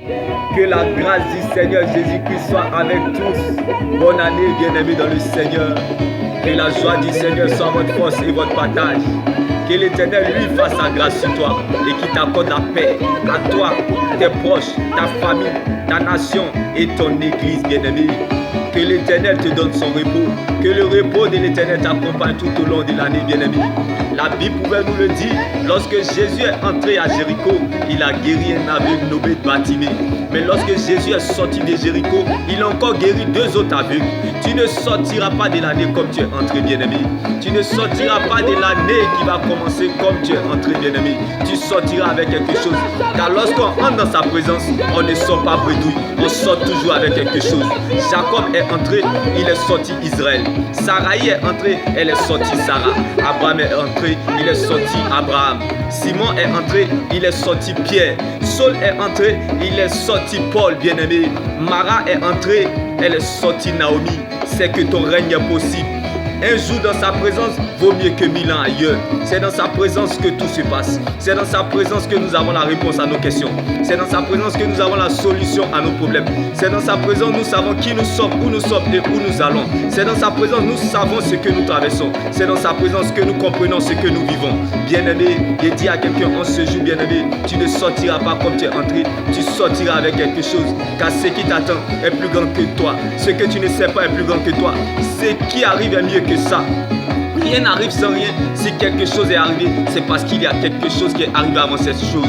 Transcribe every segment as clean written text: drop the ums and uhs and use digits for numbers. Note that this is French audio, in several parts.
Que la grâce du Seigneur Jésus-Christ soit avec tous. Bonne année, bien-aimés dans le Seigneur. Que la joie du Seigneur soit votre force et votre partage. Que l'Éternel lui fasse sa grâce sur toi et qu'il t'accorde la paix à toi, tes proches, ta famille, ta nation et ton église, bien-aimé. Que l'Éternel te donne son repos. Que le repos de l'Éternel t'accompagne tout au long de l'année, bien-aimé. La Bible pouvait nous le dire. Lorsque Jésus est entré à Jéricho, il a guéri un aveugle nommé Bartimée. Mais lorsque Jésus est sorti de Jéricho, il a encore guéri 2 autres aveugles. Tu ne sortiras pas de l'année comme tu es entré, bien-aimé. Tu ne sortiras pas de l'année qui va commencer comme tu es entré, bien-aimé. Tu sortiras avec quelque chose. Car lorsqu'on entre dans sa présence, on ne sort pas bredouille. On sort toujours avec quelque chose. Jacob est entré, il est sorti Israël. Sarai est entré, elle est sortie Sarah. Abraham est entré, il est sorti Abraham. Simon est entré, il est sorti Pierre. Saul est entré, il est sorti Paul, bien-aimé. Mara est entrée, elle est sortie Naomi. C'est que ton règne est possible. Un jour dans sa présence vaut mieux que 1000 ans ailleurs. C'est dans sa présence que tout se passe. C'est dans sa présence que nous avons la réponse à nos questions. C'est dans sa présence que nous avons la solution à nos problèmes. C'est dans sa présence nous savons qui nous sommes, où nous sommes et où nous allons. C'est dans sa présence nous savons ce que nous traversons. C'est dans sa présence que nous comprenons ce que nous vivons. Bien-aimé, et dis à quelqu'un en ce jour, bien-aimé, tu ne sortiras pas comme tu es entré. Tu sortiras avec quelque chose. Car ce qui t'attend est plus grand que toi. Ce que tu ne sais pas est plus grand que toi. Ce qui arrive est mieux que ça. Rien n'arrive sans rien. Si quelque chose est arrivé, c'est parce qu'il y a quelque chose qui est arrivé avant cette chose.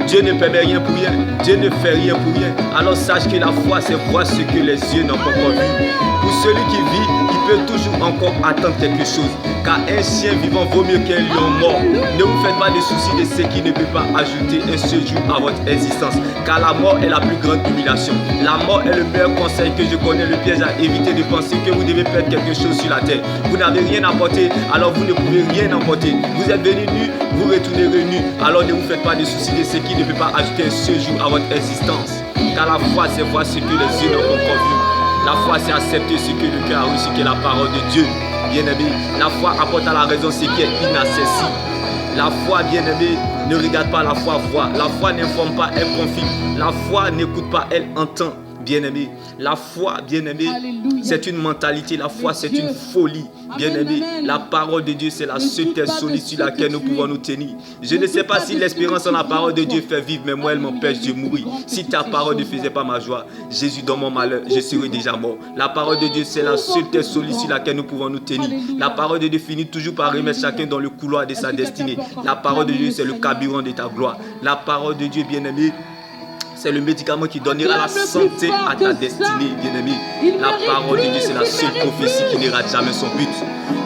Dieu ne permet rien pour rien. Dieu ne fait rien pour rien. Alors sache que la foi, c'est voir ce que les yeux n'ont pas encore vu. Pour celui qui vit, il peut toujours encore attendre quelque chose. Car un chien vivant vaut mieux qu'un lion mort. Ne vous faites pas de soucis de ce qui ne peut pas ajouter un seul jour à votre existence. Car la mort est la plus grande humiliation. La mort est le meilleur conseil que je connais. Le piège à éviter de penser que vous devez perdre quelque chose sur la terre. Vous n'avez rien apporté, alors vous ne pouvez rien emporter. Vous êtes venu nu, vous retournerez nu. Alors ne vous faites pas de soucis de ce qui ne peut pas ajouter un seul jour à votre existence. Car la foi, c'est voir ce que les yeux n'ont pas encore vu. La foi, c'est accepter ce que le cœur a reçu, qui est la parole de Dieu. Bien-aimé, la foi apporte à la raison ce qui est inaccessible. La foi, bien-aimé, ne regarde pas, la foi voit. La foi n'informe pas, elle confie. La foi n'écoute pas, elle entend. Bien-aimé, la foi, bien-aimé, c'est une mentalité. La foi, c'est une folie. Bien-aimé, la parole de Dieu, c'est la seule terre solide sur laquelle nous pouvons nous tenir. Je ne sais pas si l'espérance en la parole de Dieu fait vivre, mais moi, elle m'empêche de mourir. Si ta parole ne faisait pas ma joie, Jésus, dans mon malheur, je serais déjà mort. La parole de Dieu, c'est la seule terre solide sur laquelle nous pouvons nous tenir. La parole de Dieu finit toujours par remettre chacun dans le couloir de sa destinée. La parole de Dieu, c'est le carburant de ta gloire. La parole de Dieu, bien-aimé, c'est le médicament qui donnera la santé à ta destinée, bien-aimé. La parole de Dieu, c'est la seule prophétie qui ne rate jamais son but.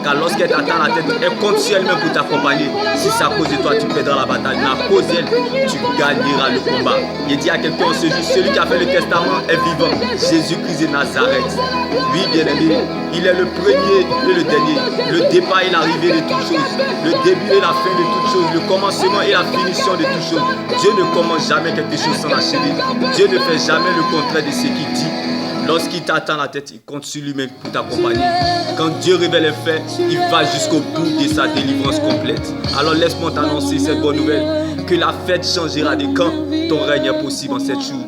Car lorsqu'elle t'attend la tête, elle compte sur elle-même pour t'accompagner. Si c'est à cause de toi, tu perdras la bataille. Mais à cause d'elle, tu gagneras le combat. Il dit à quelqu'un ce jour, celui qui a fait le testament est vivant. Jésus-Christ de Nazareth. Oui, bien-aimé, il est le premier et le dernier. Le départ et l'arrivée de toutes choses. Le début et la fin de toutes choses. Le commencement et la finition de toutes choses. Dieu ne commence jamais quelque chose sans l'achever. Dieu ne fait jamais le contraire de ce qu'il dit. Lorsqu'il t'attend la tête, il compte sur lui-même pour t'accompagner. Quand Dieu révèle les faits, il va jusqu'au bout de sa délivrance complète. Alors laisse-moi t'annoncer cette bonne nouvelle, que la fête changera de camp. Ton règne est possible en 7 jours,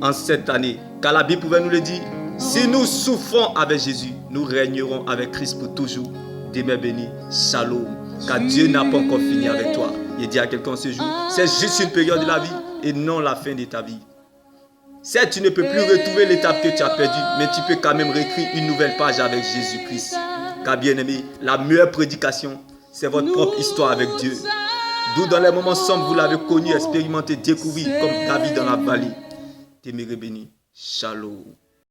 en cette année. Car la Bible pouvait nous le dire. Si nous souffrons avec Jésus, nous régnerons avec Christ pour toujours. Demain béni, shalom. Car Dieu n'a pas encore fini avec toi. Il dit à quelqu'un ce jour, c'est juste une période de la vie et non la fin de ta vie. Certes, tu ne peux plus retrouver l'étape que tu as perdue, mais tu peux quand même réécrire une nouvelle page avec Jésus-Christ. Car bien aimé, la meilleure prédication, c'est votre propre histoire avec Dieu. D'où dans les moments sombres, vous l'avez connu, expérimenté, découvert comme David dans la vallée. Téméré béni. Shalom.